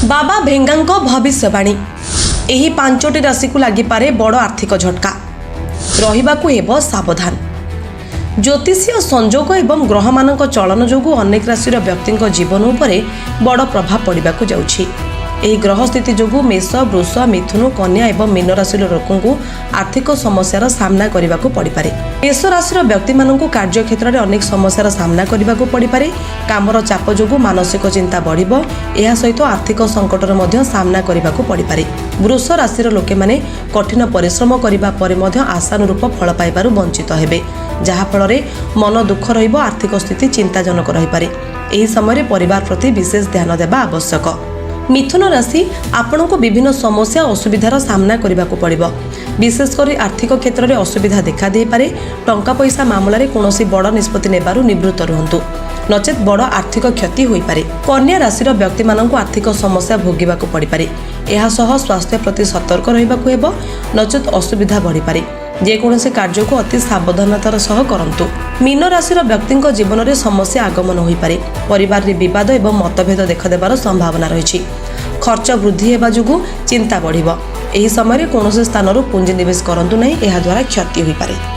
बाबा भेंगांक भविष्यवाणी एही पांचटी राशि को लागिपारे बड़ आर्थिक झटका रहिबाकु हेबो सावधान। ज्योतिषीय संजोग एवं ग्रह मानक चलन जोगु अनेक राशिर व्यक्तिंक जीवन उपरे बड़ प्रभाव पड़िबाकु जाउछि। एही ग्रह स्थिति जोगु मेष वृष मिथुन कन्या एवं मीन राशिर लोकंकु आर्थिक समस्यार सामना करबाकु पड़िपारे। मेष राशिर व्यक्ति मानकु कार्य क्षेत्र में अनेक समस्यार सामना करबाकु पड़िपारे। कामर चाप जोगु मानसिक चिंता बढ़िबो, एहा सहित आर्थिक संकटर मध्य सामना करबाकु पड़िपारे। वृष राशिर लोके माने कठिन परिश्रम करबा परे मध्य आशानुरूप फल पाइबारु वंचित हेबे, जहा फल मन दुख रहिबो, आर्थिक स्थिति चिंताजनक रहिपारे। एही समय परिवार प्रति विशेष ध्यान देबा आवश्यक। मिथुन राशि आपन को विभिन्न समस्या असुविधार सामना करबाकू पड़िबो। विशेषकर आर्थिक क्षेत्र में असुविधा देखा दे पारे। टंका पैसा मामला रे कोनोसी बड़ निष्पत्ति नेबारु निवृत्त रहंतु, नचेत बड़ आर्थिक क्षति होई पारे। कन्या राशिर व्यक्ति माननकु आर्थिक समस्या भोगिबाकू पड़ि पारे। एहा सह स्वास्थ्य प्रति सतर्क रहिबाकू हेबो, नचेत असुविधा बढ़ी पारे। जेकोसी कार्य को अति सावधानतार सह करंतु। मीन राशिर व्यक्तिंक जीवन में समस्या आगमन होई पारे। परिवार रे विवाद एवं मतभेद देखादेबार संभावना रही। खर्च वृद्धि हेबा जोगु चिंता बढ़िबो। एही समय कोनोसी स्थानरु पुंजी निवेश करंतु नहीं, एहा द्वारा क्षति होई पारे।